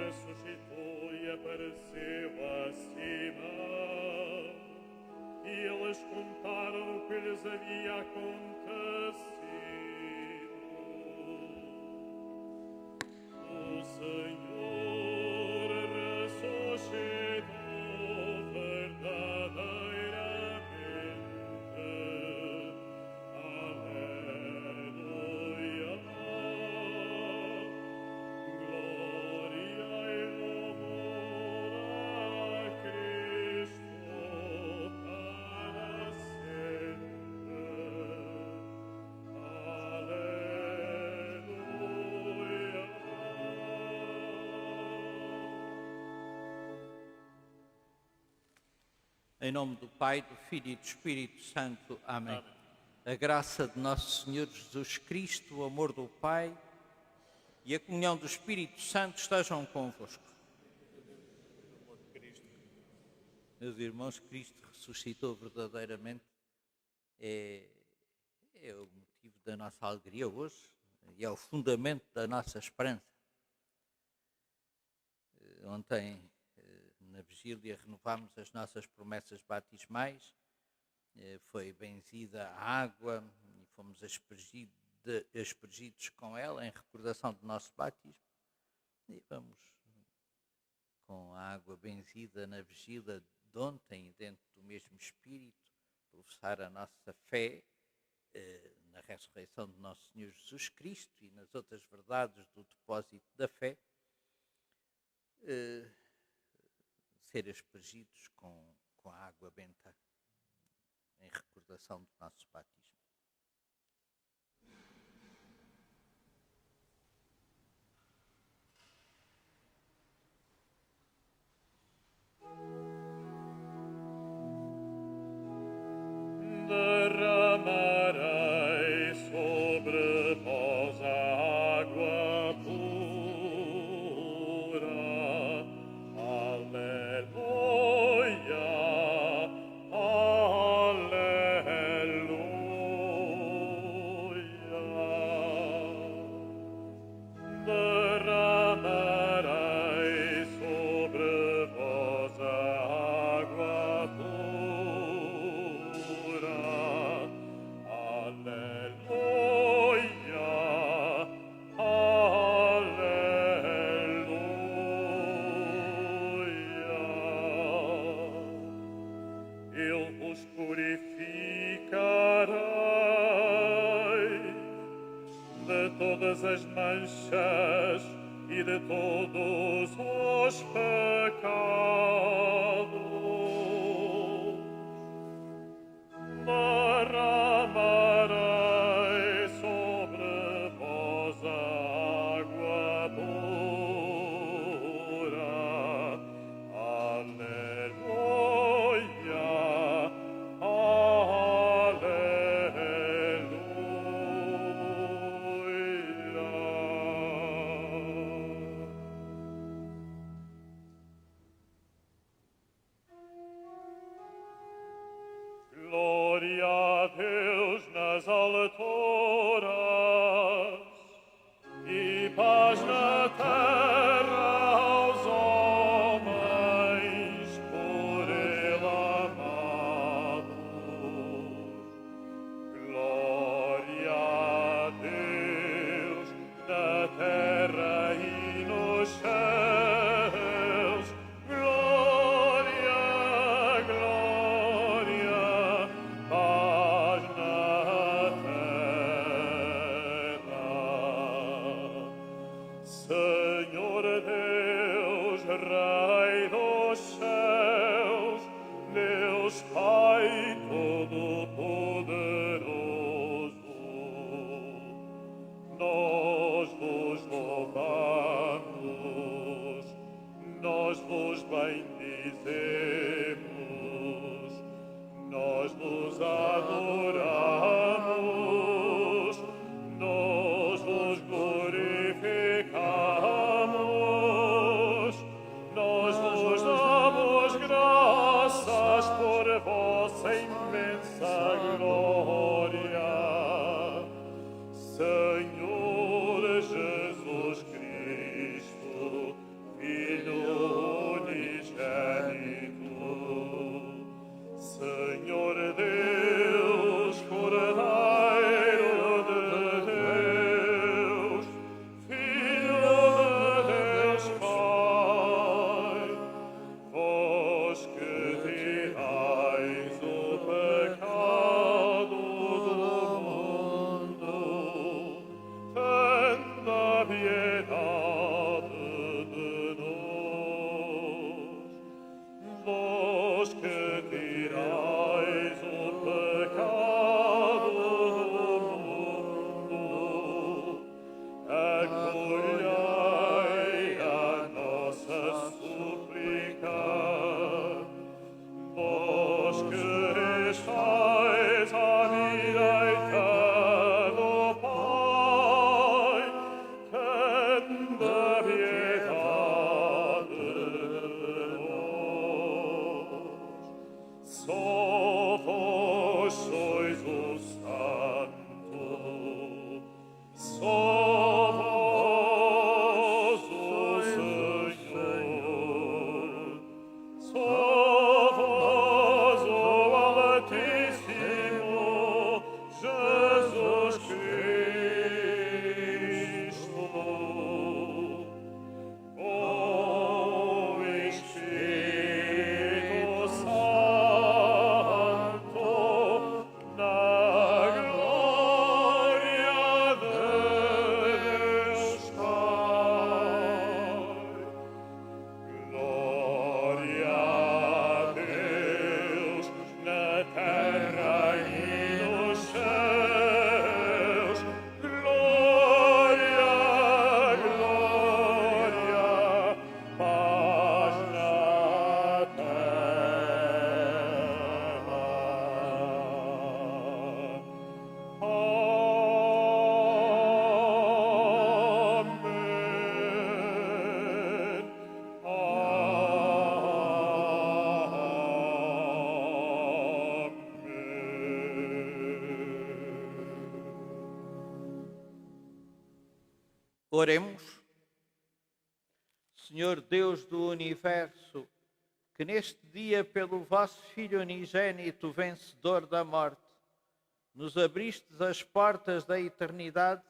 Ressuscitou e apareceu acima, e eles contaram o que lhes havia acontecido. O Senhor ressuscitou verdadeiramente. Aleluia. Em nome do Pai, do Filho e do Espírito Santo. Amém. A graça de nosso Senhor Jesus Cristo, o amor do Pai e a comunhão do Espírito Santo estejam convosco. Meus irmãos, Cristo ressuscitou verdadeiramente. É o motivo da nossa alegria hoje e é o fundamento da nossa esperança. Ontem, na vigília, renovámos as nossas promessas batismais, foi benzida a água e fomos aspergidos com ela em recordação do nosso batismo. E vamos, com a água benzida na vigília de ontem, dentro do mesmo Espírito, professar a nossa fé na ressurreição de nosso Senhor Jesus Cristo e nas outras verdades do depósito da fé, ser aspergidos com a água benta em recordação do nosso batismo. Derramarei sobre vós a água pura. Aleluia, aleluia. Derramarei sobre vós a água pura. Aleluia, aleluia. Eu vos purificarei de todas as manchas e de todos os pecados. Derramarei sobre vós a água pura. Aleluia, aleluia. Glória a Deus nas alturas e paz na terra aos homens por Ele amados. Glória a Deus na terra e nos céus. Glória, glória, paz na terra. Senhor Deus, Rei dos céus, Deus Pai Todo-Poderoso, nós vos louvamos bendizemos, nós vos adoramos, nós vos glorificamos, nós vos damos graças por vossa imensa glória. Senhor Jesus Cristo, Filho unigênito, Senhor Deus, Cordeiro de Deus, Filho de Deus Pai, vós que tirais o pecado do mundo, tenda piedade de nós. Vós que tirais o pecado do mundo, acolhei a nossa súplica. Vós que estáis à direita do Pai, tende piedade de nós. Só vós sois o Santo, só vós o Senhor, só vós o Altíssimo Jesus Cristo. O Espírito Santo, na glória de Deus Pai. Glória a Deus na terra e nos céus. Glória, glória, paz na terra. Amém. Oremos. Senhor Deus do Universo, que neste dia, pelo vosso Filho unigênito, vencedor da morte, nos abristes as portas da eternidade,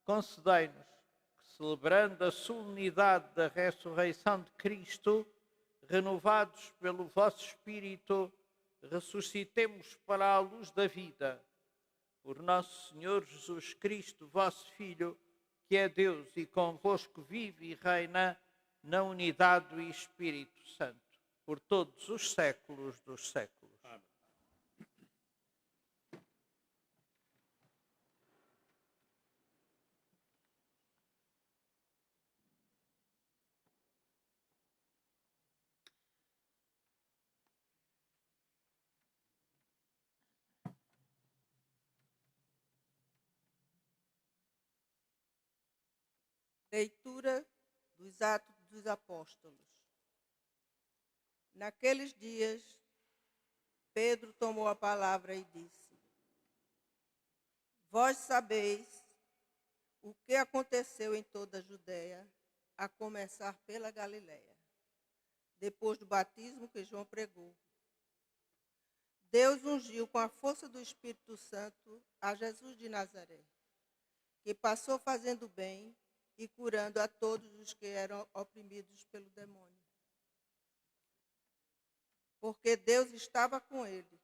concedei-nos que, celebrando a solenidade da ressurreição de Cristo, renovados pelo vosso Espírito, ressuscitemos para a luz da vida. Por nosso Senhor Jesus Cristo, vosso Filho, que é Deus e convosco vive e reina na unidade do Espírito Santo, por todos os séculos dos séculos. Amém. Leitura dos Atos dos Apóstolos. Naqueles dias, Pedro tomou a palavra e disse: Vós sabeis o que aconteceu em toda a Judéia, a começar pela Galiléia, depois do batismo que João pregou. Deus ungiu com a força do Espírito Santo a Jesus de Nazaré, que passou fazendo bem e curando a todos os que eram oprimidos pelo demônio. Porque Deus estava com ele.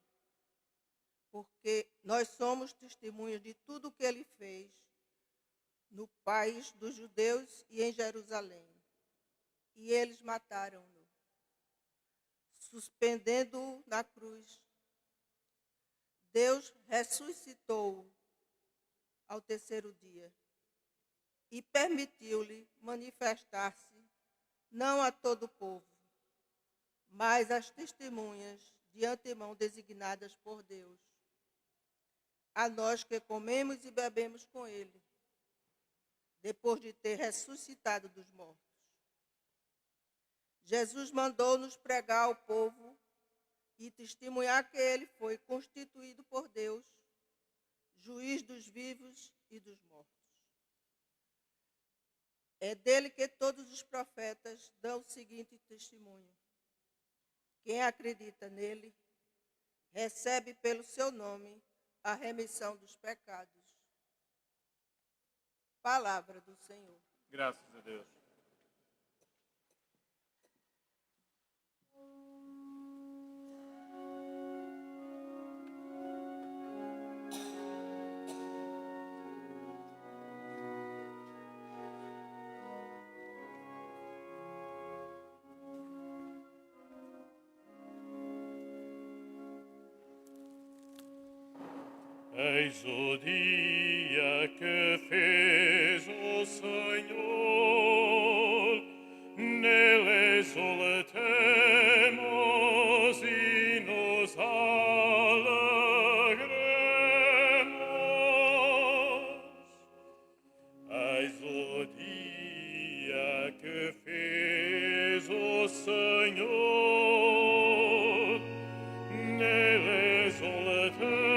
Porque nós somos testemunhas de tudo o que ele fez no país dos judeus e em Jerusalém. E eles mataram-no, suspendendo-o na cruz. Deus ressuscitou-o ao terceiro dia e permitiu-lhe manifestar-se, não a todo o povo, mas as testemunhas de antemão designadas por Deus, a nós que comemos e bebemos com ele, depois de ter ressuscitado dos mortos. Jesus mandou-nos pregar ao povo e testemunhar que ele foi constituído por Deus, juiz dos vivos e dos mortos. É dele que todos os profetas dão o seguinte testemunho: quem acredita nele, recebe pelo seu nome a remissão dos pecados. Palavra do Senhor. Graças a Deus. Eis o dia que fez o Senhor, nele exultemos e nos alegremos. Eis o dia que fez o Senhor, nele exultemos.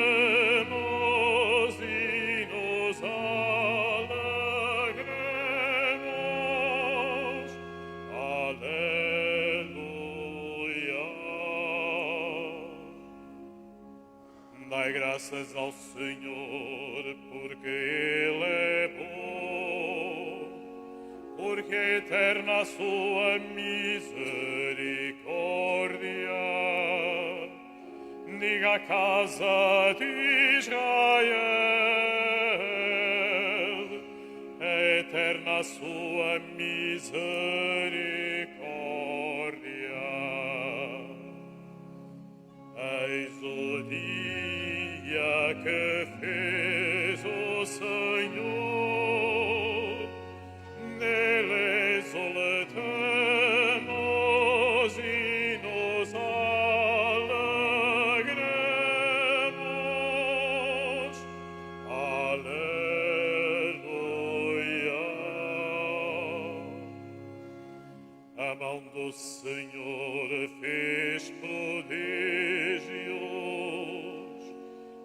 Dai graças ao Senhor, porque Ele é bom, porque é eterna a sua misericórdia. Diga a casa de Israel, é eterna a sua misericórdia. Eis o dia que fez o Senhor, nele exultemos e nos alegremos. Aleluia. A mão do Senhor fez prodígios,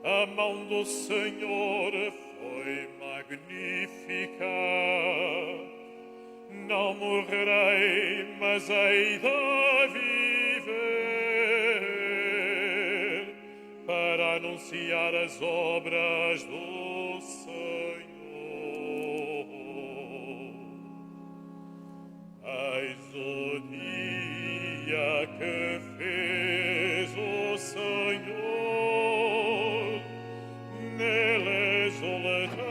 a mão do Senhor foi magnífica. Não morrerei, mas hei de viver para anunciar as obras do Senhor. Eis o dia que fez o Senhor, nele exultemos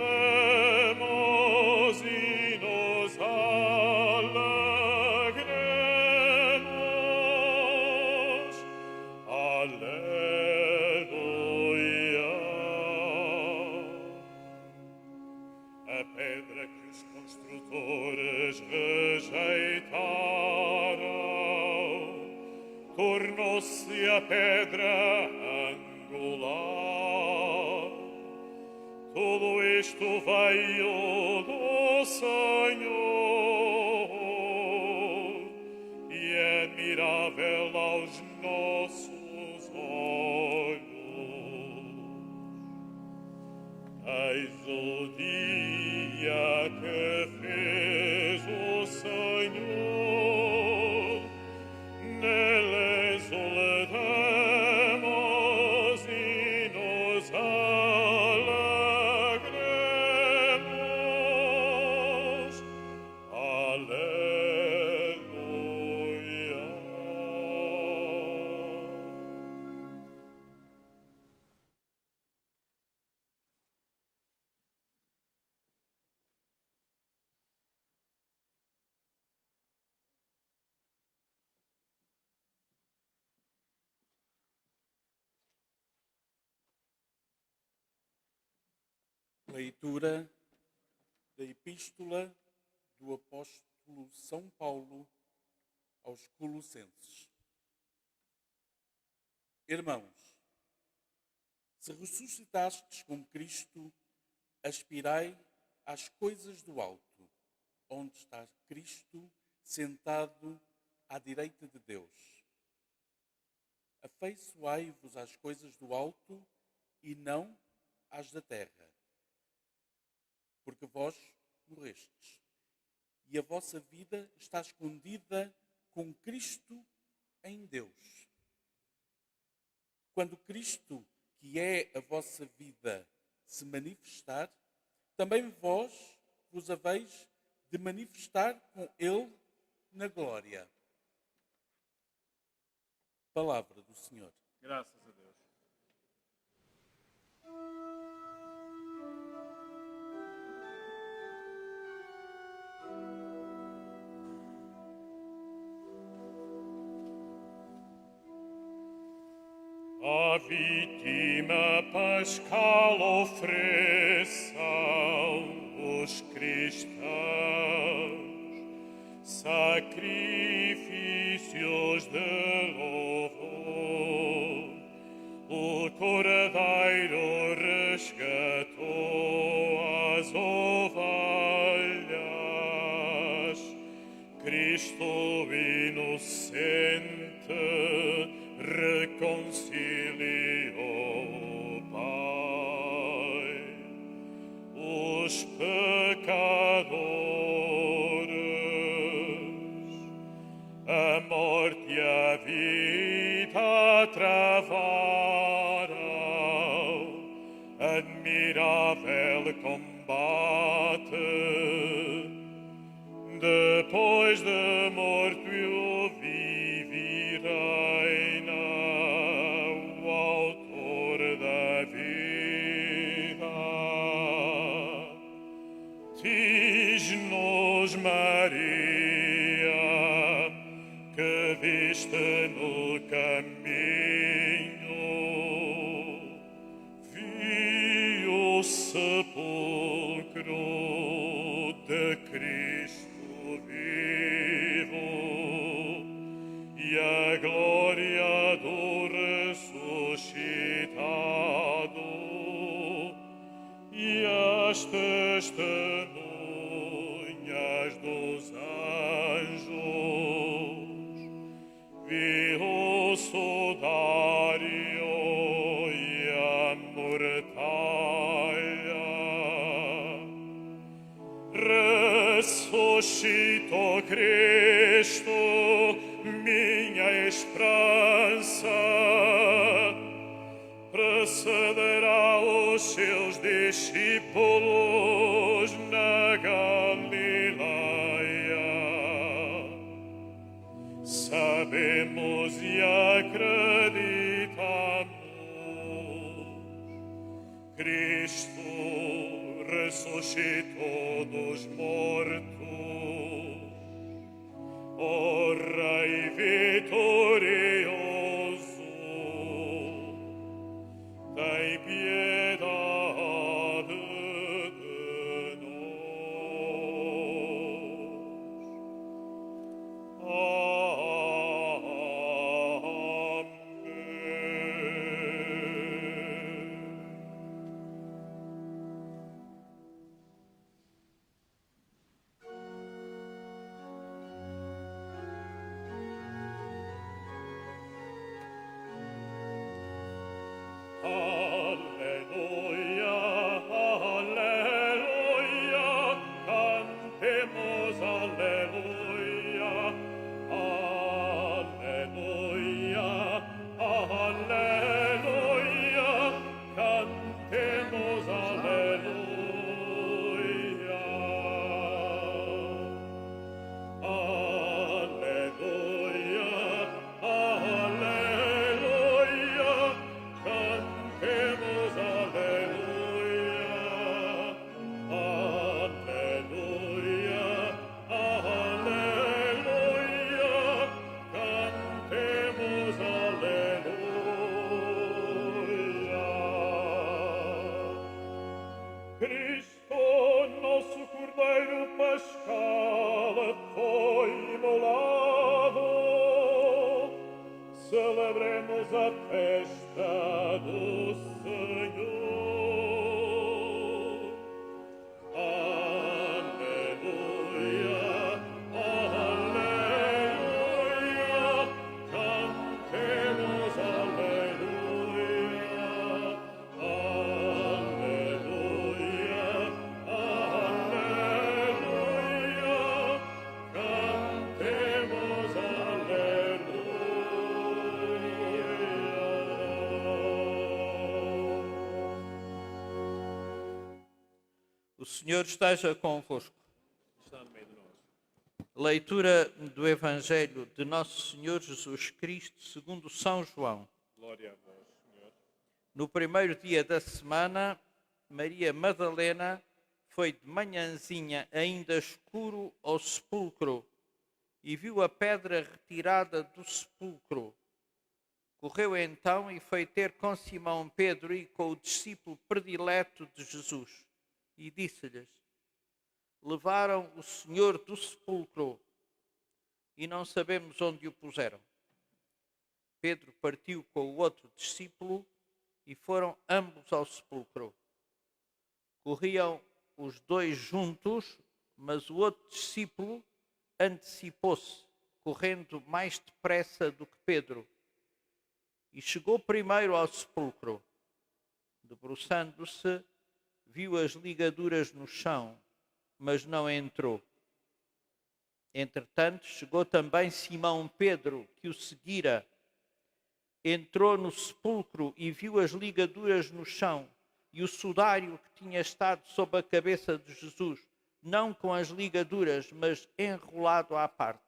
e nos alegremos. Aleluia. A pedra que os construtores rejeitaram tornou-se a pedra angular. Tudo isto veio do Senhor e é admirável aos nossos olhos. Eis o dia que fez o Senhor, nele exultemos e nos alegremos. Aleluia. Leitura da Epístola do Apóstolo São Paulo aos Colossenses. Irmãos, se ressuscitastes com Cristo, aspirai às coisas do alto, onde está Cristo sentado à direita de Deus. Afeiçoai-vos às coisas do alto e não às da terra, porque vós morrestes, e a vossa vida está escondida com Cristo em Deus. Quando Cristo, que é a vossa vida, se manifestar, também vós vos haveis de manifestar com Ele na glória. Palavra do Senhor. Graças a Deus. A vítima pascal ofereçam os cristãos sacrifícios de louvor. O cordeiro resgatou as ovelhas. Cristo inocente reconciliou o Pai. Os pecadores, a morte e a vida travaram, admirável combate. Depois de morto eu vivi, reina, o autor da vida. Diz-nos, Maria, que viste no caminho, vi o sepulcro de Cristo vivo e a glória do ressuscitado e as testemunhas dos anjos. Vi o sudário e a mortalha. Ressuscitou Cristo, minha esperança, precederá os seus discípulos na Galileia. Sabemos e acreditamos, Cristo ressuscitou dos mortos, o Rei vitorioso, tem piedade de nós. Amém. Senhor esteja convosco. Está no meio de nós. Leitura do Evangelho de Nosso Senhor Jesus Cristo segundo São João. Glória a vós, Senhor. No primeiro dia da semana, Maria Madalena foi de manhãzinha, ainda escuro, ao sepulcro e viu a pedra retirada do sepulcro. Correu então e foi ter com Simão Pedro e com o discípulo predileto de Jesus e disse-lhes: levaram o Senhor do sepulcro e não sabemos onde o puseram. Pedro partiu com o outro discípulo e foram ambos ao sepulcro. Corriam os dois juntos, mas o outro discípulo antecipou-se, correndo mais depressa do que Pedro, e chegou primeiro ao sepulcro. Debruçando-se, viu as ligaduras no chão, mas não entrou. Entretanto, chegou também Simão Pedro, que o seguira. Entrou no sepulcro e viu as ligaduras no chão e o sudário que tinha estado sob a cabeça de Jesus, não com as ligaduras, mas enrolado à parte.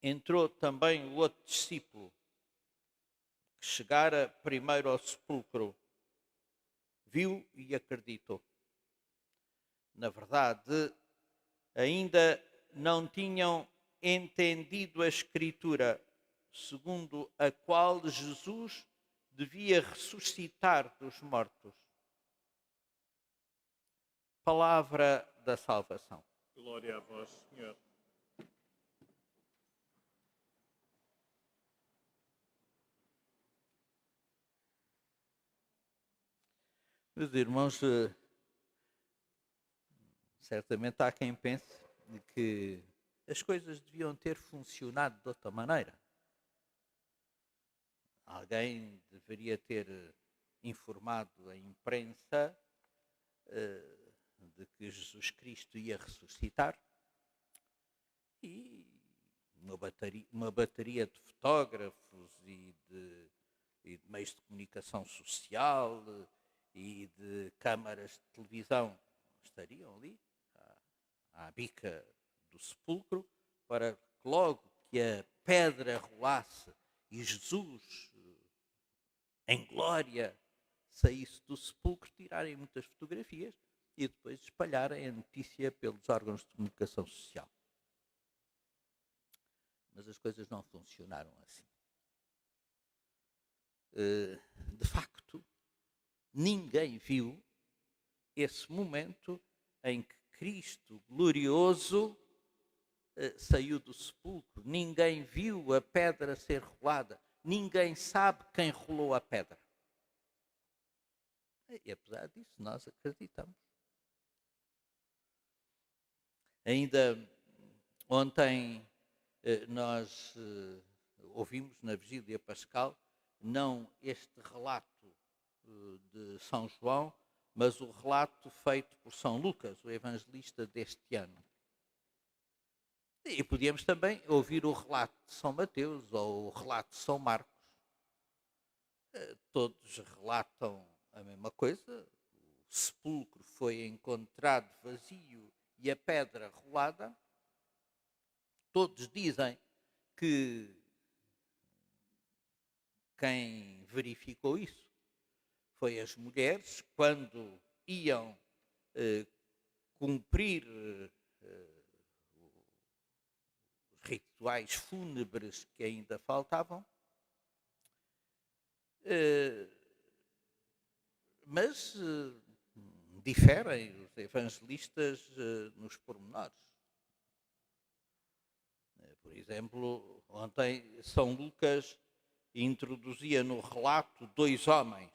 Entrou também o outro discípulo, que chegara primeiro ao sepulcro. Viu e acreditou. Na verdade, ainda não tinham entendido a Escritura, segundo a qual Jesus devia ressuscitar dos mortos. Palavra da salvação. Glória a vós, Senhor. Meus irmãos, certamente há quem pense que as coisas deviam ter funcionado de outra maneira. Alguém deveria ter informado a imprensa de que Jesus Cristo ia ressuscitar e uma bateria de fotógrafos e de meios de comunicação social e de câmaras de televisão estariam ali à bica do sepulcro para que logo que a pedra rolasse e Jesus em glória saísse do sepulcro, tirarem muitas fotografias e depois espalharem a notícia pelos órgãos de comunicação social. Mas as coisas não funcionaram assim. De facto, ninguém viu esse momento em que Cristo glorioso saiu do sepulcro. Ninguém viu a pedra ser rolada. Ninguém sabe quem rolou a pedra. E apesar disso, nós acreditamos. Ainda ontem nós ouvimos na Vigília Pascal, não este relato de São João, mas o relato feito por São Lucas, o evangelista deste ano. E podíamos também ouvir o relato de São Mateus ou o relato de São Marcos. Todos relatam a mesma coisa. O sepulcro foi encontrado vazio e a pedra rolada. Todos dizem que quem verificou isso foi as mulheres, quando iam cumprir os rituais fúnebres que ainda faltavam, mas diferem os evangelistas nos pormenores. Por exemplo, ontem São Lucas introduzia no relato dois homens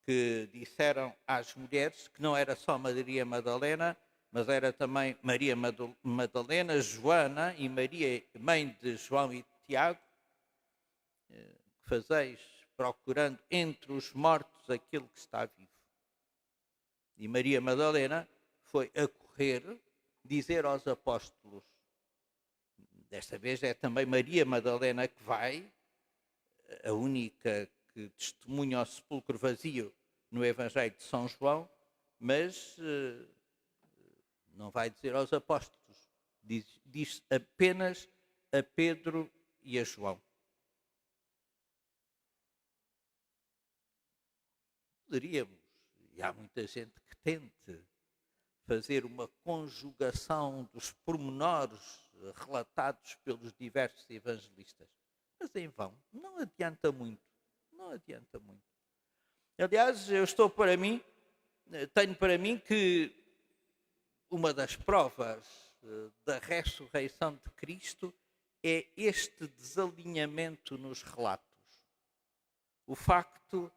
que disseram às mulheres que não era só Maria Madalena, mas era também Maria Madalena, Joana e Maria, mãe de João e de Tiago, que fazeis procurando entre os mortos aquele que está vivo. E Maria Madalena foi a correr dizer aos apóstolos. Desta vez é também Maria Madalena que vai, a única que testemunha o sepulcro vazio no Evangelho de São João, mas não vai dizer aos apóstolos, diz apenas a Pedro e a João. Poderíamos, e há muita gente que tente, fazer uma conjugação dos pormenores relatados pelos diversos evangelistas, mas em vão, não adianta muito, não adianta muito. Aliás, tenho para mim que uma das provas da ressurreição de Cristo é este desalinhamento nos relatos. O facto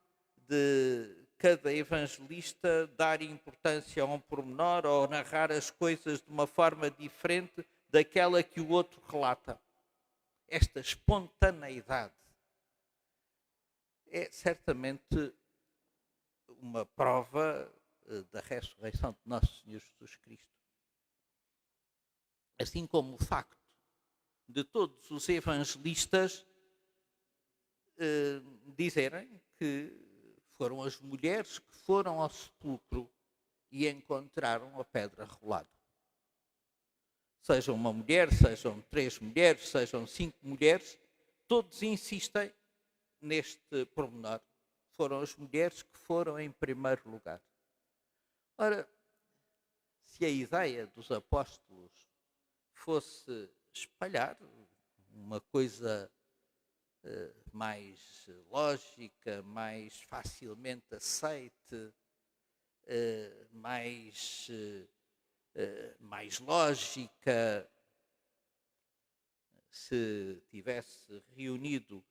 de cada evangelista dar importância a um pormenor ou narrar as coisas de uma forma diferente daquela que o outro relata. Esta espontaneidade é certamente uma prova da ressurreição de Nosso Senhor Jesus Cristo. Assim como o facto de todos os evangelistas dizerem que foram as mulheres que foram ao sepulcro e encontraram a pedra rolada. Seja uma mulher, sejam 3 mulheres, sejam 5 mulheres, todos insistem neste pormenor. Foram as mulheres que foram em primeiro lugar. Ora, se a ideia dos apóstolos fosse espalhar uma coisa mais lógica, mais facilmente aceite, mais lógica, se tivesse reunido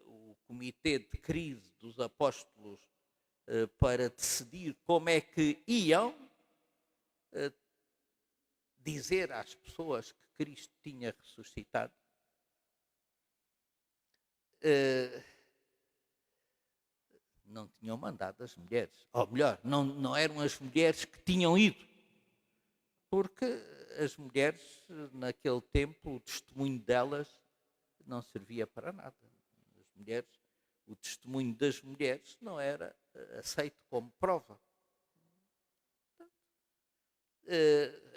o comitê de crise dos apóstolos para decidir como é que iam dizer às pessoas que Cristo tinha ressuscitado, não tinham mandado as mulheres. Ou melhor, não eram as mulheres que tinham ido. Porque as mulheres, naquele tempo, o testemunho delas não servia para nada. O testemunho das mulheres não era aceito como prova.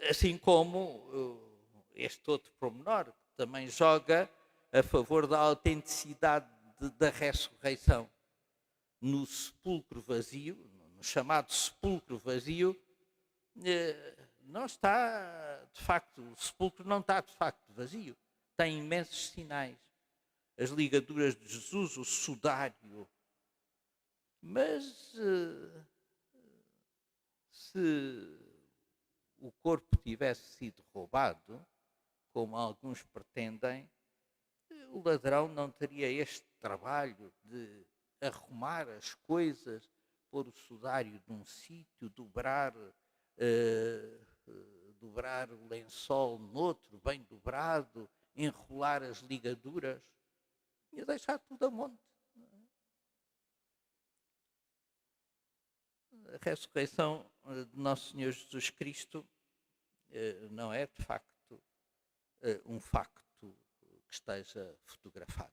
Assim como este outro pormenor, que também joga a favor da autenticidade da ressurreição. No sepulcro vazio, no chamado sepulcro vazio, não está, de facto, o sepulcro não está, de facto, vazio. Tem imensos sinais. As ligaduras de Jesus, o sudário. Mas se o corpo tivesse sido roubado, como alguns pretendem, o ladrão não teria este trabalho de arrumar as coisas, pôr o sudário num sítio, dobrar o lençol noutro, bem dobrado, enrolar as ligaduras e deixar tudo a monte. A ressurreição de Nosso Senhor Jesus Cristo não é, de facto, um facto que esteja fotografado,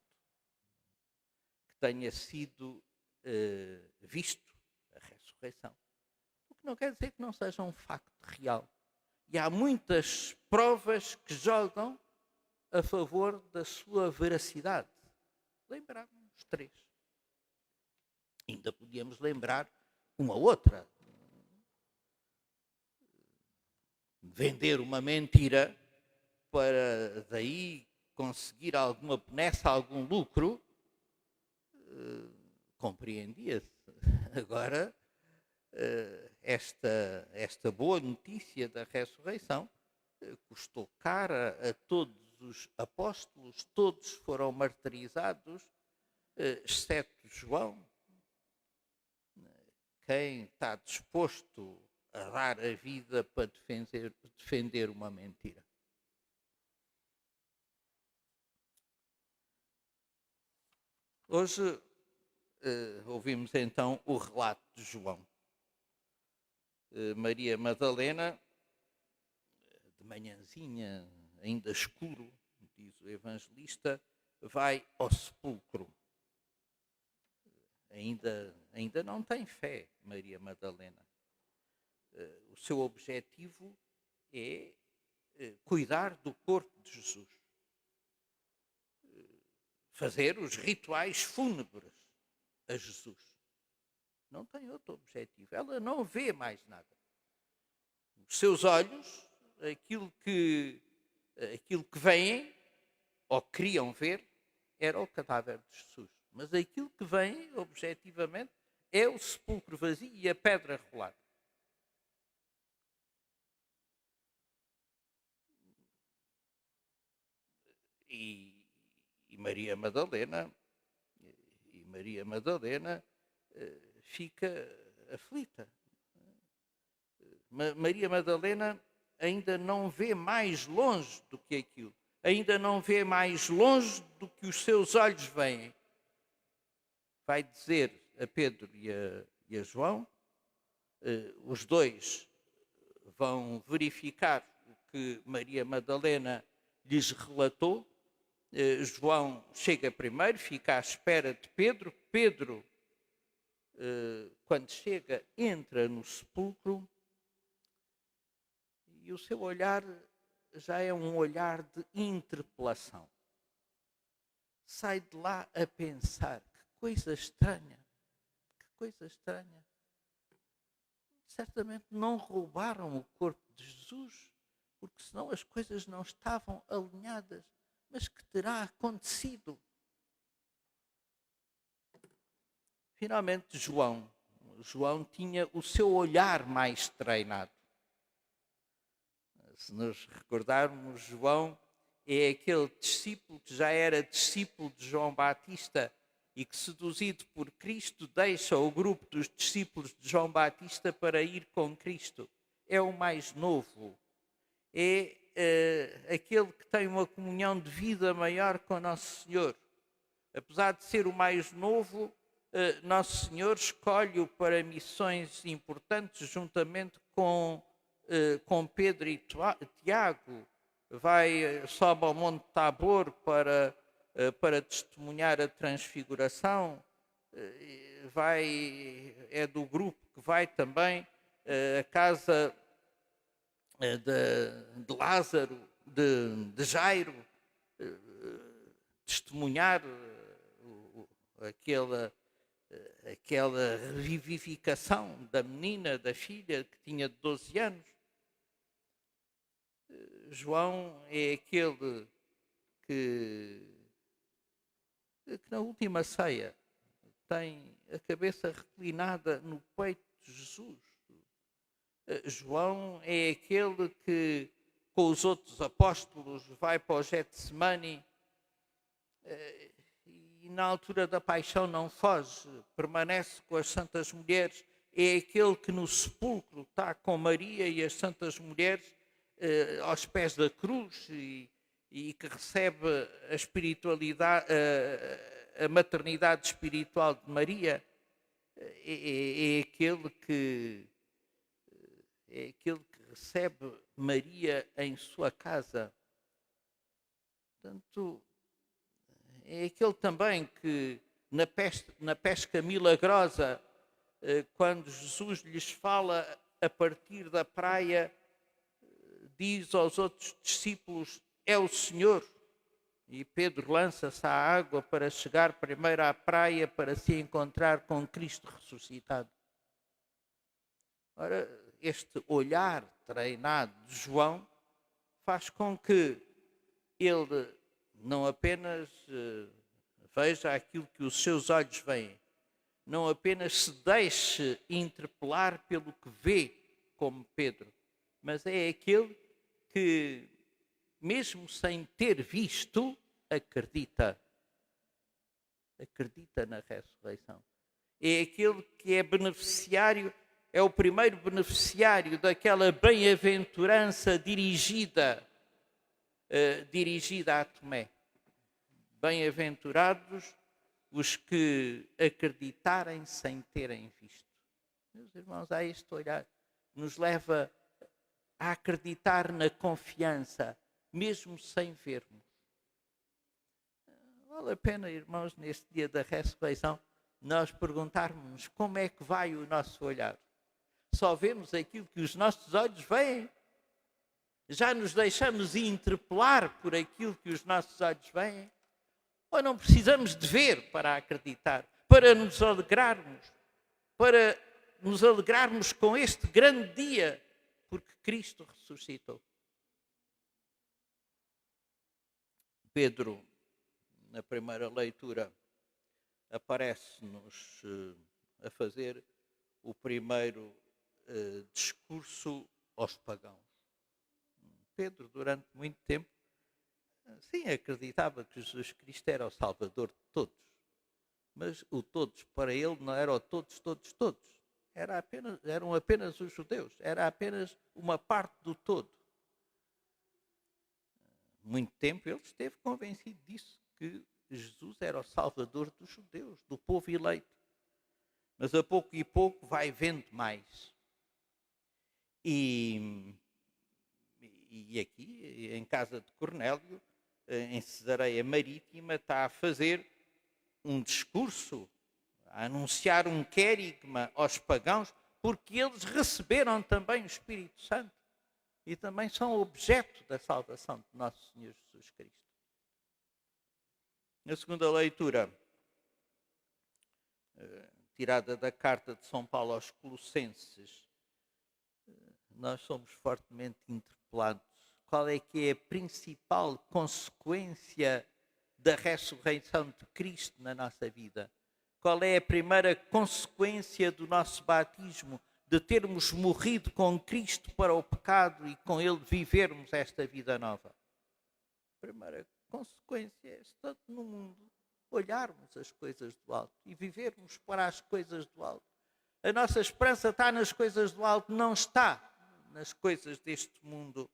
que tenha sido visto a ressurreição. O que não quer dizer que não seja um facto real. E há muitas provas que jogam a favor da sua veracidade. Lembrarmos 3. Ainda podíamos lembrar uma outra. Vender uma mentira para daí conseguir alguma benesse, algum lucro, compreendia-se. Agora, esta boa notícia da ressurreição custou cara a todos os apóstolos, todos foram martirizados, exceto João. Quem está disposto a dar a vida para defender uma mentira? Hoje ouvimos então o relato de João. Maria Madalena, de manhãzinha, ainda escuro, diz o evangelista, vai ao sepulcro. Ainda não tem fé, Maria Madalena. o seu objetivo é cuidar do corpo de Jesus. Fazer os rituais fúnebres a Jesus. Não tem outro objetivo. Ela não vê mais nada. Os seus olhos, aquilo que veem, ou queriam ver, era o cadáver de Jesus. Mas aquilo que vem, objetivamente, é o sepulcro vazio e a pedra rolada. E Maria Madalena fica aflita. Maria Madalena ainda não vê mais longe do que aquilo. Ainda não vê mais longe do que os seus olhos veem. Vai dizer a Pedro e a João, os dois vão verificar o que Maria Madalena lhes relatou. João chega primeiro, fica à espera de Pedro. Pedro, quando chega, entra no sepulcro e o seu olhar já é um olhar de interpelação. Sai de lá a pensar, que coisa estranha, que coisa estranha. Certamente não roubaram o corpo de Jesus, porque senão as coisas não estavam alinhadas. Mas que terá acontecido? Finalmente, João tinha o seu olhar mais treinado. Se nos recordarmos, João é aquele discípulo que já era discípulo de João Batista e que, seduzido por Cristo, deixa o grupo dos discípulos de João Batista para ir com Cristo. É o mais novo. É aquele que tem uma comunhão de vida maior com Nosso Senhor. Apesar de ser o mais novo, Nosso Senhor escolhe-o para missões importantes juntamente com Pedro e Tiago. Sobe ao Monte Tabor para testemunhar a transfiguração. É do grupo que vai também à casa de Lázaro, de Jairo, testemunhar aquela revivificação da menina, da filha que tinha 12 anos. João é aquele que na última ceia tem a cabeça reclinada no peito de Jesus. João é aquele que, com os outros apóstolos, vai para o Getsemane e na altura da paixão não foge, permanece com as santas mulheres. É aquele que no sepulcro está com Maria e as santas mulheres aos pés da cruz e que recebe a espiritualidade, a maternidade espiritual de Maria. É aquele que recebe Maria em sua casa. Portanto, é aquele também que na pesca milagrosa, quando Jesus lhes fala a partir da praia, diz aos outros discípulos, é o Senhor. E Pedro lança-se à água para chegar primeiro à praia para se encontrar com Cristo ressuscitado. Ora, este olhar treinado de João faz com que ele não apenas veja aquilo que os seus olhos veem, não apenas se deixe interpelar pelo que vê como Pedro, mas é aquele que, mesmo sem ter visto, acredita na ressurreição. É aquele que é beneficiário, é o primeiro beneficiário daquela bem-aventurança dirigida a Tomé. Bem-aventurados os que acreditarem sem terem visto. Meus irmãos, há este olhar que nos leva a acreditar na confiança, mesmo sem vermos. Vale a pena, irmãos, neste dia da ressurreição, nós perguntarmos como é que vai o nosso olhar. só vemos aquilo que os nossos olhos veem. Já nos deixamos interpelar por aquilo que os nossos olhos veem? Ou não precisamos de ver para acreditar, para nos alegrarmos com este grande dia, porque Cristo ressuscitou? Pedro, na primeira leitura, aparece-nos a fazer o primeiro discurso aos pagãos. Pedro, durante muito tempo, sim, acreditava que Jesus Cristo era o Salvador de todos. Mas o todos, para ele, não era o todos. Eram apenas os judeus. Era apenas uma parte do todo. Muito tempo ele esteve convencido disso, que Jesus era o Salvador dos judeus, do povo eleito. Mas a pouco e pouco vai vendo mais. E aqui, em casa de Cornélio, em Cesareia Marítima, está a fazer um discurso, a anunciar um querigma aos pagãos, porque eles receberam também o Espírito Santo e também são objeto da salvação de nosso Senhor Jesus Cristo. Na segunda leitura, tirada da carta de São Paulo aos Colossenses, nós somos fortemente interpelados. Qual é que é a principal consequência da ressurreição de Cristo na nossa vida? Qual é a primeira consequência do nosso batismo, de termos morrido com Cristo para o pecado e com Ele vivermos esta vida nova? A primeira consequência é, estando no mundo, olharmos as coisas do alto e vivermos para as coisas do alto. A nossa esperança está nas coisas do alto, não está nas coisas deste mundo.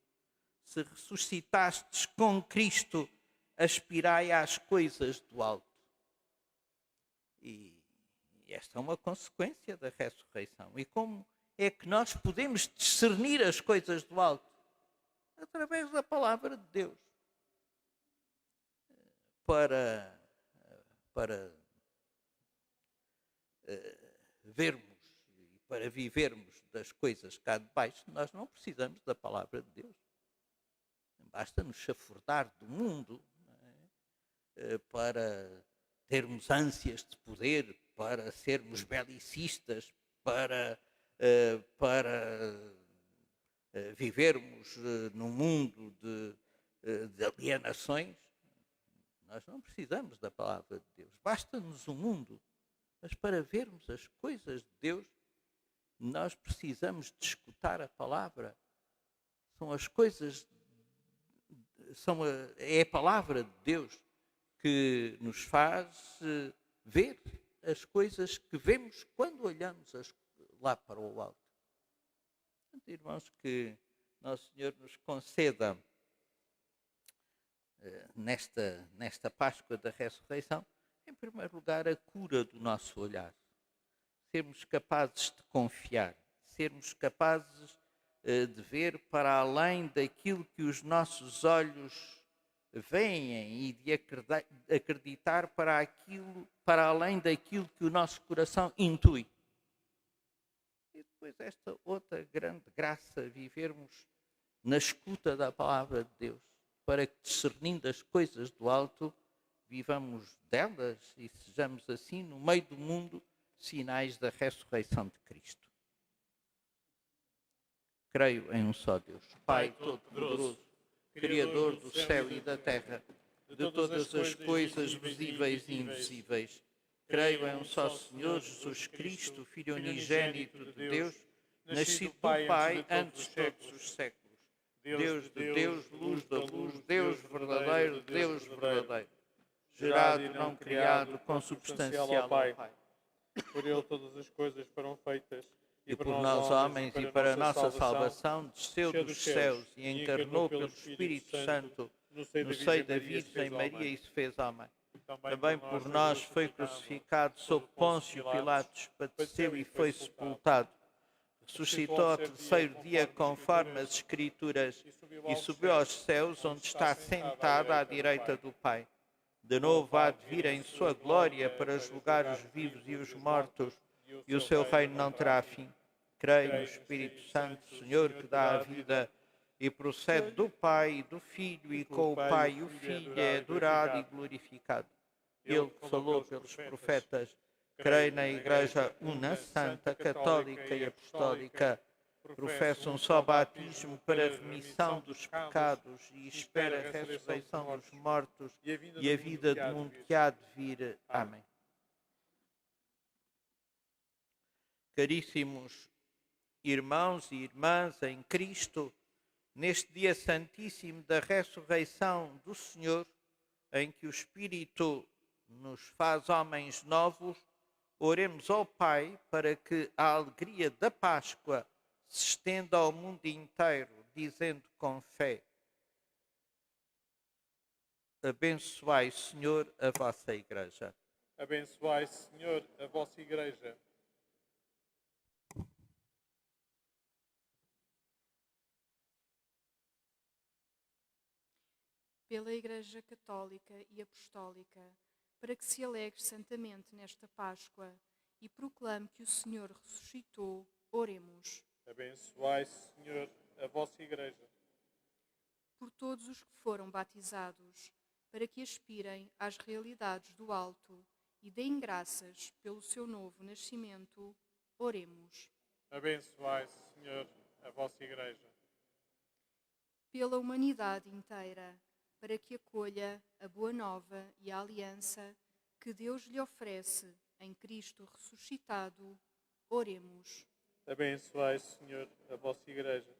Se ressuscitastes com Cristo, aspirai às coisas do alto. E esta é uma consequência da ressurreição. E como é que nós podemos discernir as coisas do alto? Através da palavra de Deus. Para vermos e para vivermos das coisas cá de baixo, nós não precisamos da palavra de Deus. Basta nos chafurdar do mundo, não é? Para termos ânsias de poder, para sermos belicistas, para vivermos num mundo de alienações. Nós não precisamos da palavra de Deus. Basta-nos o mundo. Mas para vermos as coisas de Deus, nós precisamos de escutar a palavra. São as coisas, é a palavra de Deus que nos faz ver as coisas que vemos quando olhamos lá para o alto. Portanto, irmãos, que Nosso Senhor nos conceda nesta Páscoa da Ressurreição, em primeiro lugar, a cura do nosso olhar. Sermos capazes de confiar, sermos capazes de ver para além daquilo que os nossos olhos veem e de acreditar para além daquilo que o nosso coração intui. E depois esta outra grande graça, vivermos na escuta da palavra de Deus, para que, discernindo as coisas do alto, vivamos delas e sejamos assim, no meio do mundo, sinais da ressurreição de Cristo. Creio em um só Deus, Pai Todo-Poderoso, Criador do céu e da terra, de todas as coisas visíveis e invisíveis. Creio em um só Senhor Jesus Cristo, Filho unigênito de Deus, nascido do Pai antes de todos os séculos. Deus de Deus, luz da luz, Deus verdadeiro, Deus verdadeiro. Gerado e não criado, consubstancial ao Pai. Por Ele todas as coisas foram feitas. E por nós homens e para a nossa salvação, desceu dos céus e encarnou pelo Espírito Santo no seio da Virgem Maria e se fez homem. Também por nós foi crucificado sob Pôncio Pilatos, padeceu e foi sepultado. Ressuscitou ao terceiro dia conforme as Escrituras e subiu aos céus, onde está sentado à direita do Pai. De novo há de vir em sua glória para julgar os vivos e os mortos, e o seu reino não terá fim. Creio no Espírito Santo, Senhor, que dá a vida e procede do Pai e do Filho, e com o Pai e o Filho é adorado e glorificado. Ele que falou pelos profetas, creio na Igreja una, santa, católica e apostólica, professa um só batismo para a remissão dos pecados e espera a ressurreição dos mortos e a vida do mundo que há de vir. Amém. Caríssimos irmãos e irmãs em Cristo, neste dia santíssimo da ressurreição do Senhor, em que o Espírito nos faz homens novos, oremos ao Pai para que a alegria da Páscoa se estenda ao mundo inteiro, dizendo com fé: abençoai, Senhor, a vossa Igreja. Abençoai, Senhor, a vossa Igreja. Pela Igreja Católica e Apostólica, para que se alegre santamente nesta Páscoa e proclame que o Senhor ressuscitou, oremos. Abençoai, Senhor, a vossa Igreja. Por todos os que foram batizados, para que aspirem às realidades do alto e deem graças pelo seu novo nascimento, oremos. Abençoai, Senhor, a vossa Igreja. Pela humanidade inteira, para que acolha a boa nova e a aliança que Deus lhe oferece em Cristo ressuscitado, oremos. Abençoai, Senhor, a vossa Igreja.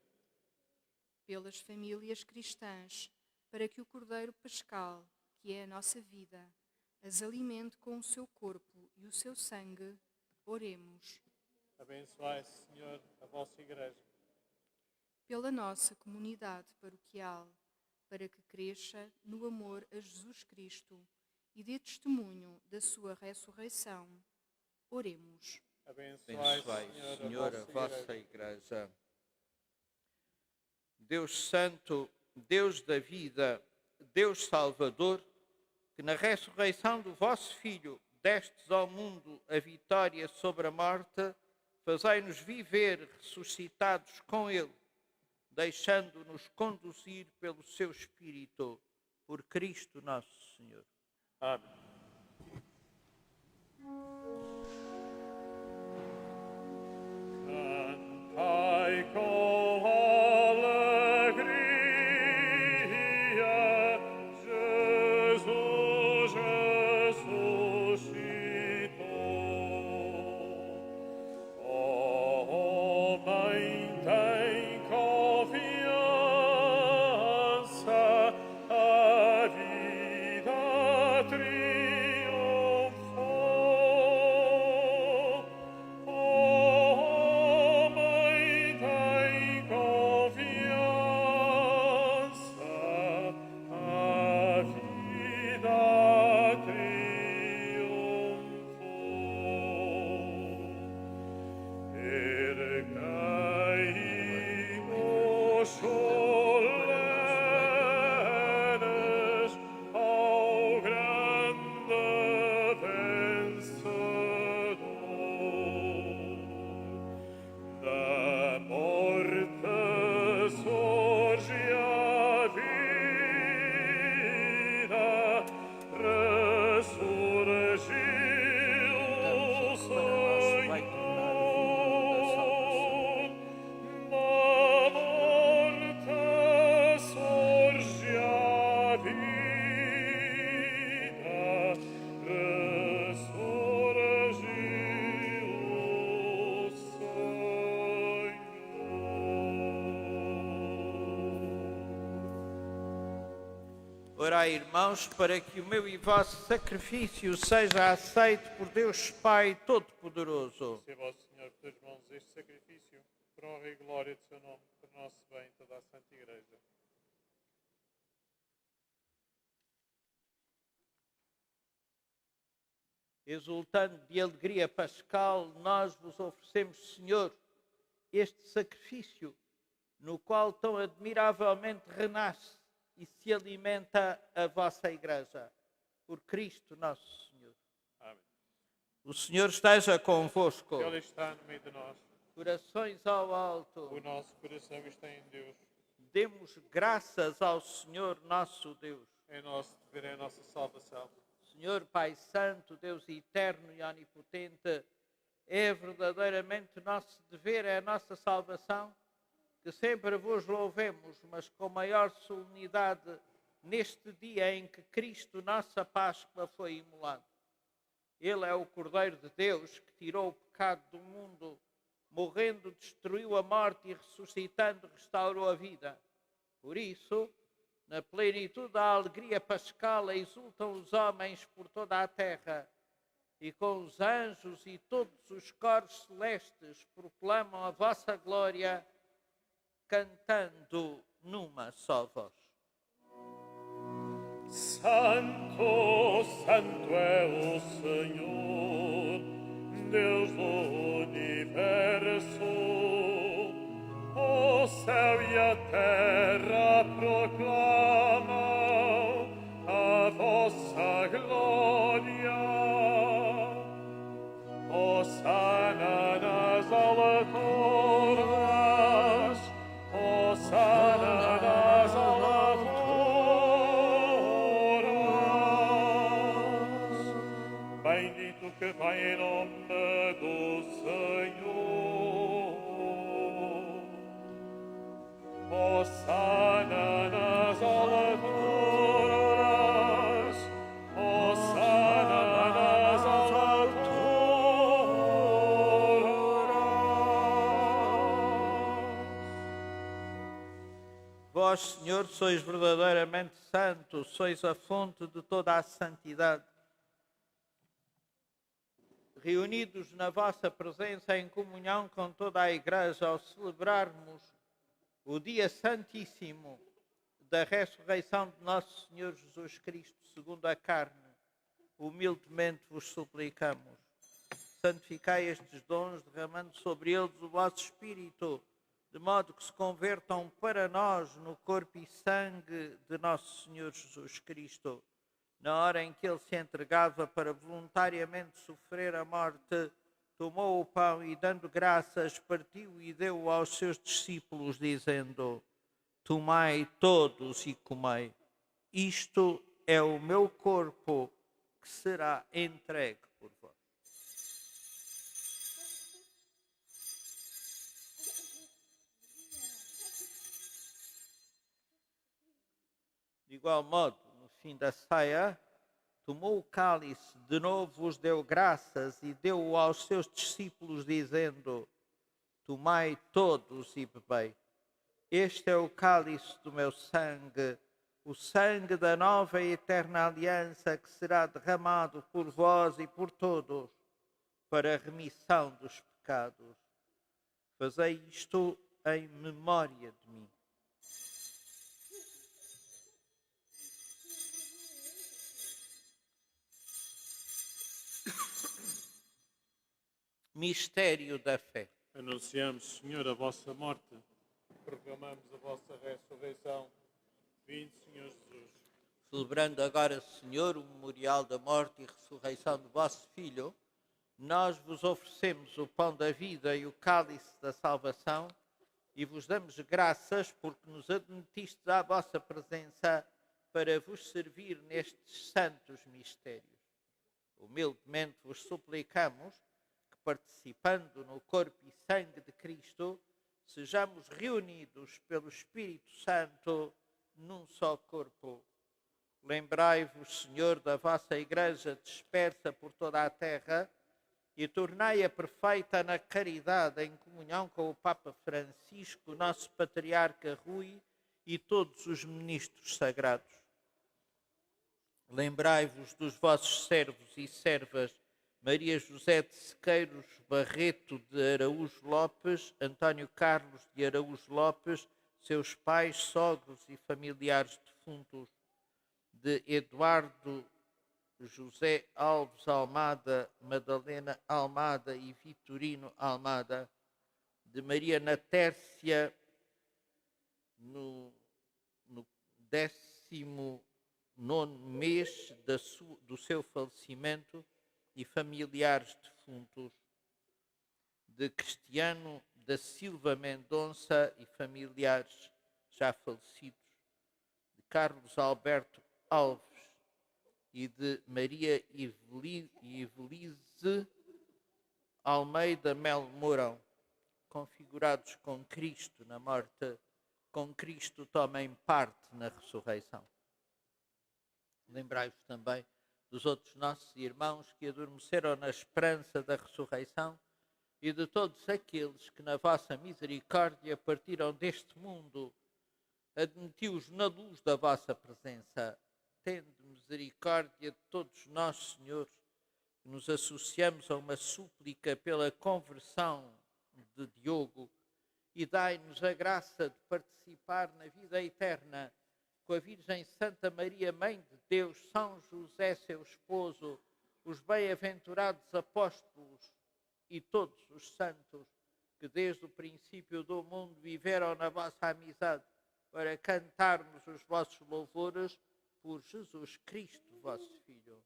Pelas famílias cristãs, para que o Cordeiro Pascal, que é a nossa vida, as alimente com o seu corpo e o seu sangue, oremos. Abençoai, Senhor, a vossa Igreja. Pela nossa comunidade paroquial, para que cresça no amor a Jesus Cristo e dê testemunho da sua ressurreição, oremos. Abençoai, Senhor, a vossa Igreja. Deus Santo, Deus da vida, Deus Salvador, que na ressurreição do vosso Filho destes ao mundo a vitória sobre a morte, fazei-nos viver ressuscitados com Ele, deixando-nos conduzir pelo seu Espírito, por Cristo nosso Senhor. Amém. Cantai com alegria, Jesus ressuscitou. O homem tem confiança, a vida triunfou. O homem tem confiança, a vida triunfou. Erguei-vos solenes ao grande vencedor. Da morte surge a vida, ressurgiu o Senhor. Da morte surge a vida, ressurgiu o Senhor. Orai, irmãos, para que o meu e vosso sacrifício seja aceito por Deus Pai Todo-Poderoso. Receba ao Senhor por teus mãos este sacrifício, por honra e glória do seu nome, por nosso bem e toda a Santa Igreja. Exultando de alegria pascal, nós vos oferecemos, Senhor, este sacrifício, no qual tão admiravelmente renasce e se alimenta a vossa Igreja, por Cristo nosso Senhor. Amém. O Senhor esteja convosco. Ele está no meio de nós. corações ao alto, O nosso coração está em Deus. demos graças ao Senhor nosso Deus. É nosso dever, é a nossa salvação. Senhor Pai Santo, Deus eterno e onipotente, é verdadeiramente nosso dever, é a nossa salvação, que sempre vos louvemos, mas com maior solenidade neste dia em que Cristo, nossa Páscoa, foi imolado. Ele é o Cordeiro de Deus que tirou o pecado do mundo, morrendo, destruiu a morte e ressuscitando, restaurou a vida. Por isso, na plenitude da alegria pascal, exultam os homens por toda a terra, e com os anjos e todos os coros celestes proclamam a vossa glória, cantando numa só voz. Santo, santo é o Senhor, Deus do universo. O céu e a terra proclamam a vossa glória. Hosana nas alturas, Hosana nas alturas. Bendito que vem em nome do Senhor. Hosana nas alturas, Hosana nas alturas. Vós, Senhor, sois verdadeiramente santo, sois a fonte de toda a santidade. Reunidos na vossa presença em comunhão com toda a Igreja, ao celebrarmos o dia santíssimo da ressurreição de nosso Senhor Jesus Cristo, segundo a carne, humildemente vos suplicamos. Santificai estes dons, derramando sobre eles o vosso Espírito, de modo que se convertam para nós no corpo e sangue de nosso Senhor Jesus Cristo. Na hora em que ele se entregava para voluntariamente sofrer a morte, tomou o pão e, dando graças, partiu e deu aos seus discípulos, dizendo: Tomai todos e comei. Isto é o meu corpo que será entregue por vós. De igual modo, no fim da ceia, tomou o cálice, de novo vos deu graças e deu-o aos seus discípulos, dizendo: Tomai todos e bebei. Este é o cálice do meu sangue, o sangue da nova e eterna aliança, que será derramado por vós e por todos, para a remissão dos pecados. Fazei isto em memória de mim. Mistério da fé. Anunciamos, Senhor, a vossa morte, proclamamos a vossa ressurreição. Vinde, Senhor Jesus. Celebrando agora, Senhor, o memorial da morte e ressurreição do vosso Filho, nós vos oferecemos o pão da vida e o cálice da salvação e vos damos graças porque nos admitistes à vossa presença para vos servir nestes santos mistérios. Humildemente vos suplicamos que, participando no corpo e sangue de Cristo, sejamos reunidos pelo Espírito Santo num só corpo. Lembrai-vos, Senhor, da vossa Igreja dispersa por toda a terra e tornai-a perfeita na caridade, em comunhão com o Papa Francisco, nosso Patriarca Rui e todos os ministros sagrados. Lembrai-vos dos vossos servos e servas, Maria José de Sequeiros Barreto de Araújo Lopes, António Carlos de Araújo Lopes, seus pais, sogros e familiares defuntos, de Eduardo José Alves Almada, Madalena Almada e Vitorino Almada, de Maria Natércia, no 19º mês do seu falecimento, e familiares defuntos, de Cristiano da Silva Mendonça e familiares já falecidos, de Carlos Alberto Alves e de Maria Ivelise Almeida Melo Mourão, configurados com Cristo na morte, com Cristo tomem parte na ressurreição. Lembrai-vos também dos outros nossos irmãos que adormeceram na esperança da ressurreição e de todos aqueles que na vossa misericórdia partiram deste mundo. Admiti-os na luz da vossa presença. Tende misericórdia de todos nós, Senhor, que nos associamos a uma súplica pela conversão de Diogo, e dai-nos a graça de participar na vida eterna com a Virgem Santa Maria, Mãe de Deus, São José, seu esposo, os bem-aventurados apóstolos e todos os santos que desde o princípio do mundo viveram na vossa amizade, para cantarmos os vossos louvores por Jesus Cristo, vosso Filho.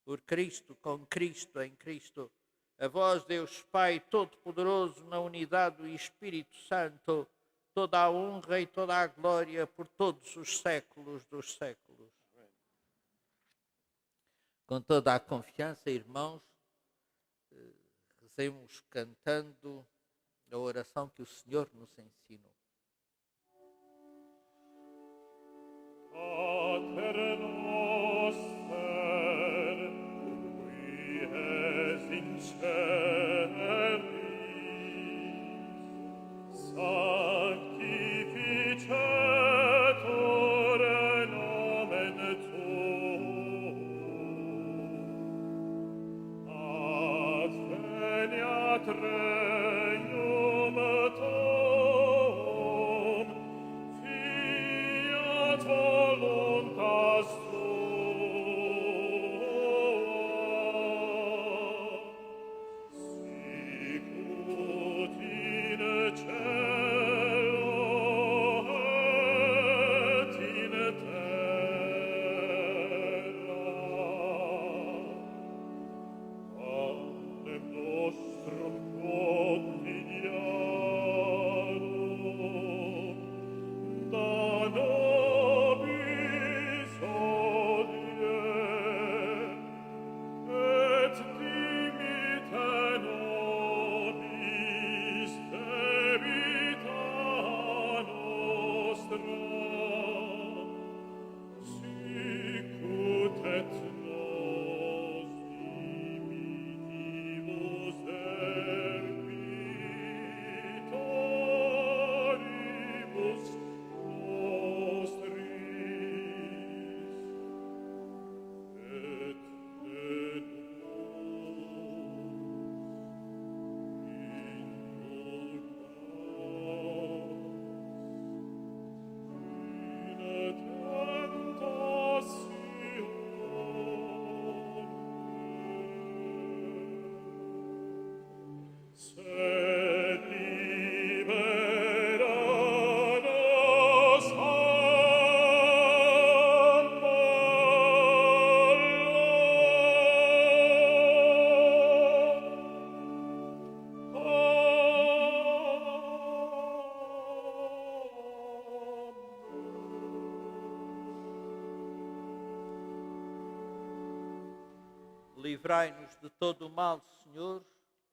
Por Cristo, com Cristo, em Cristo, a vós, Deus Pai Todo-Poderoso, na unidade do Espírito Santo, toda a honra e toda a glória por todos os séculos dos séculos. Com toda a confiança, irmãos, rezemos cantando a oração que o Senhor nos ensinou. Pater noster, qui es in celis, sanctificetur nomen tuum, adveniat regnum tuum, fiat voluntas tua, sicut in cielo et in terra. Panem nostrum quotidianum da nobis hodie, et dimitte nobis debita nostra, sicut et nos dimittimus debitoribus nostris, et ne sed libera nos Livrai-nos de todo o mal, Senhor,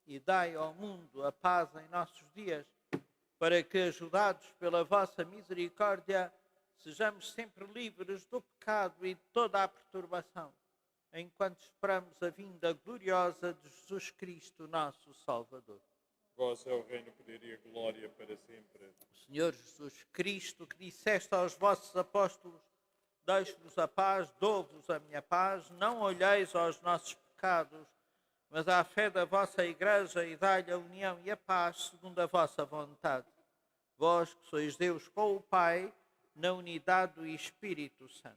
e dai ao mundo a paz em nossos dias, para que, ajudados pela vossa misericórdia, sejamos sempre livres do pecado e de toda a perturbação, enquanto esperamos a vinda gloriosa de Jesus Cristo, nosso Salvador. Vós é o reino, poder e a glória para sempre. O Senhor Jesus Cristo, que disseste aos vossos apóstolos: deixo-vos a paz, dou-vos a minha paz, não olheis aos nossos pecados, mas à fé da vossa Igreja, e dai-lhe a união e a paz segundo a vossa vontade. Vós que sois Deus com o Pai, na unidade do Espírito Santo.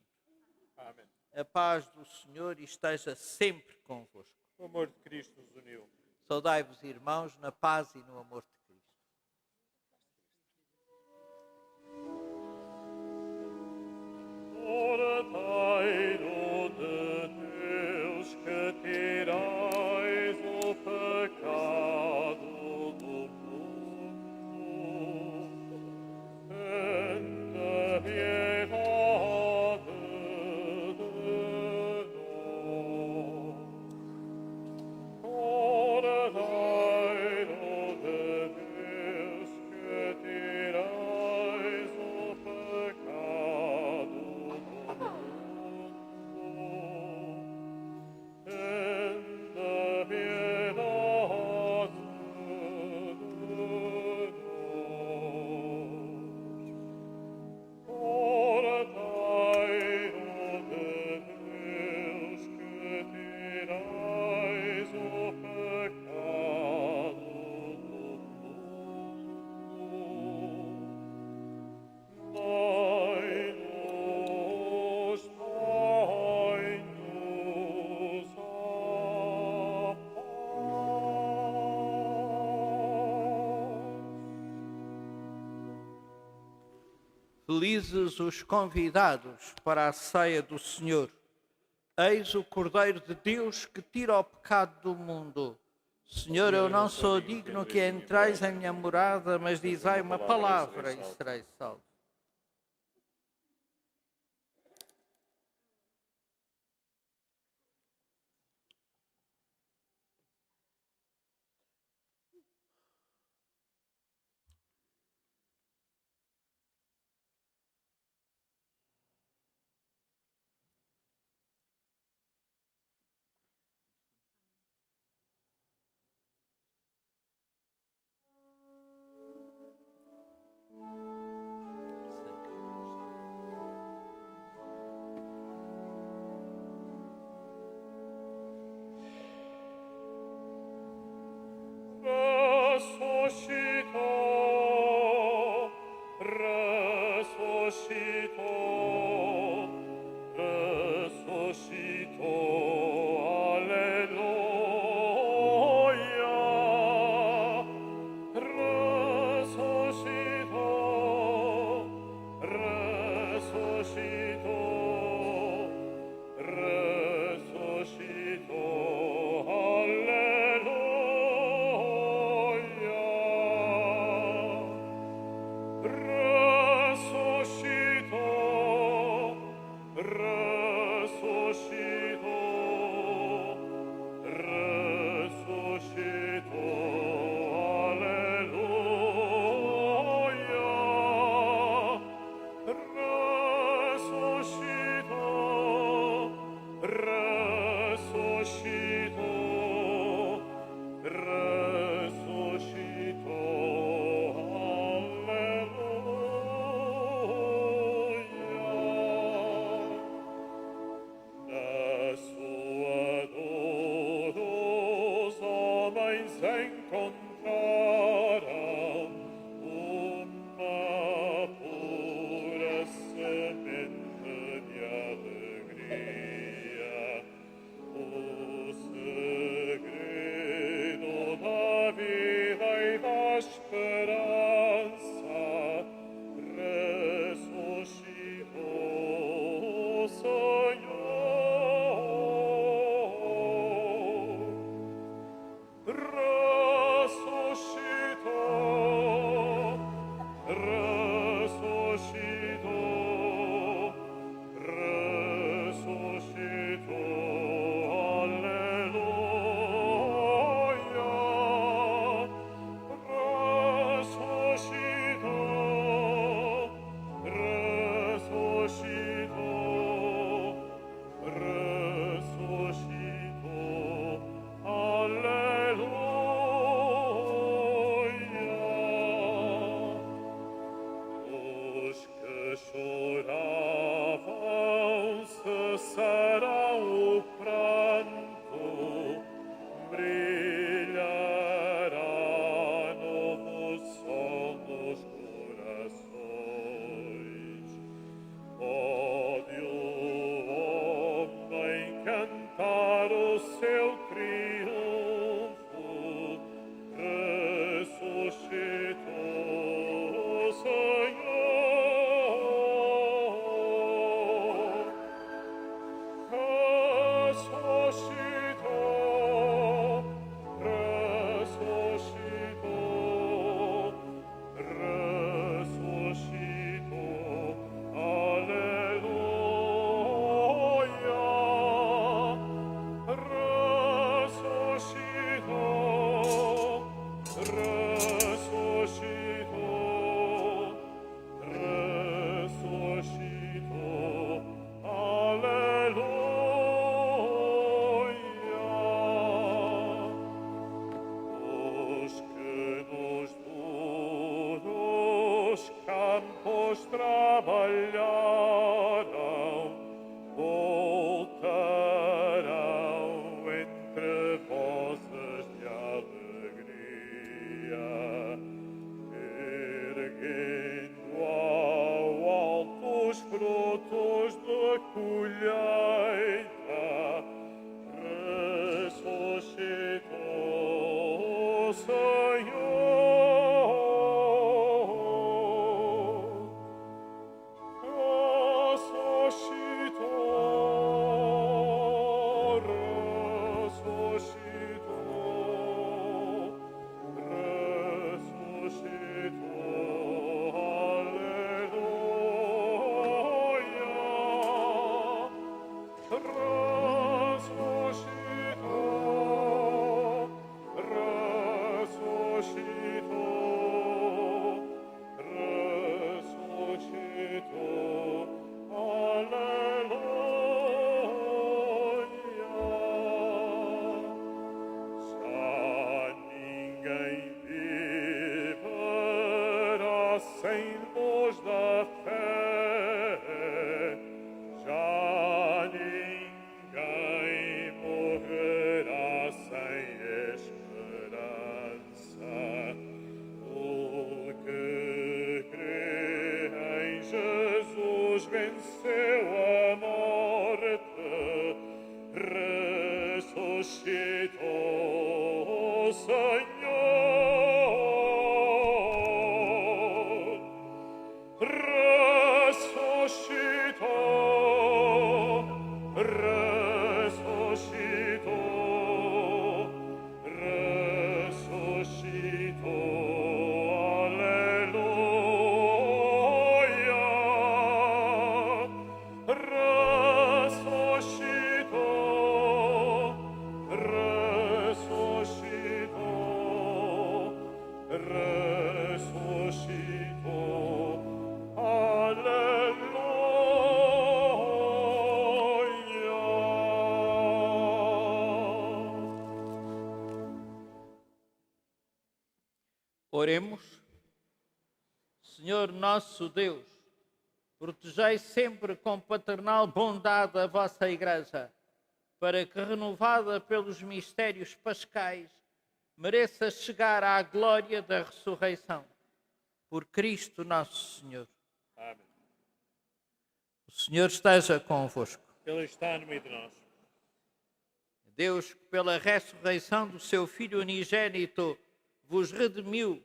Amém. A paz do Senhor esteja sempre convosco. O amor de Cristo nos uniu. Saudai-vos, irmãos, na paz e no amor de Cristo. Ora dai-no de Deus que tirais o pecado do mundo. Felizes os convidados para a ceia do Senhor. Eis o Cordeiro de Deus que tira o pecado do mundo. Senhor, eu não sou digno que entrais em minha morada, mas dizei uma palavra e serei salvo. Jesus venceu a morte, ressuscitou, Senhor, ressuscitou, ressuscitou, ressuscitou, aleluia, ressuscitou, ressuscitou, ressuscitou, aleluia. Oremos. Senhor nosso Deus, protegei sempre com paternal bondade a vossa Igreja, para que, renovada pelos mistérios pascais, mereça chegar à glória da ressurreição. Por Cristo nosso Senhor. Amém. O Senhor esteja convosco. Ele está no meio de nós. Deus, que pela ressurreição do seu Filho unigênito vos redimiu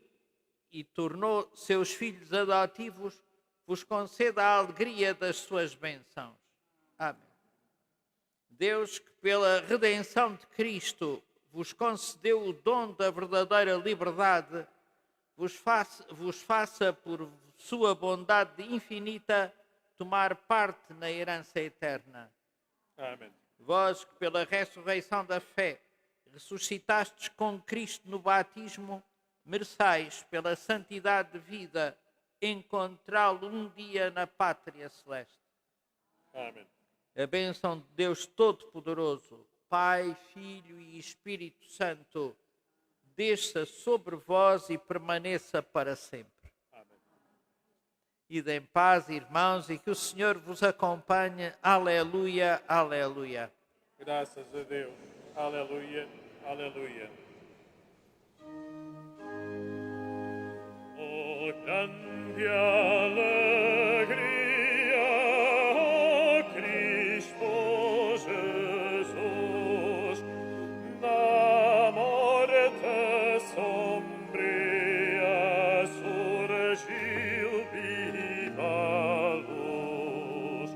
e tornou seus filhos adotivos, vos conceda a alegria das suas bênçãos. Amém. Deus, que pela redenção de Cristo vos concedeu o dom da verdadeira liberdade, vos faça por sua bondade infinita tomar parte na herança eterna. Amém. Vós que pela ressurreição da fé ressuscitastes com Cristo no batismo, mereçais pela santidade de vida encontrá-lo um dia na pátria celeste. Amém. A bênção de Deus Todo-Poderoso, Pai, Filho e Espírito Santo, desça sobre vós e permaneça para sempre. Amém. Ide em paz, irmãos, e que o Senhor vos acompanhe. Aleluia, aleluia. Graças a Deus. Aleluia, aleluia. Oh, grande alegria, oh Cristo Jesus, da morte sombria surgiu viva luz,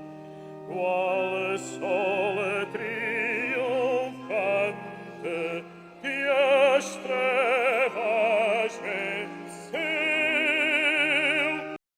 qual sol triunfante que as trevas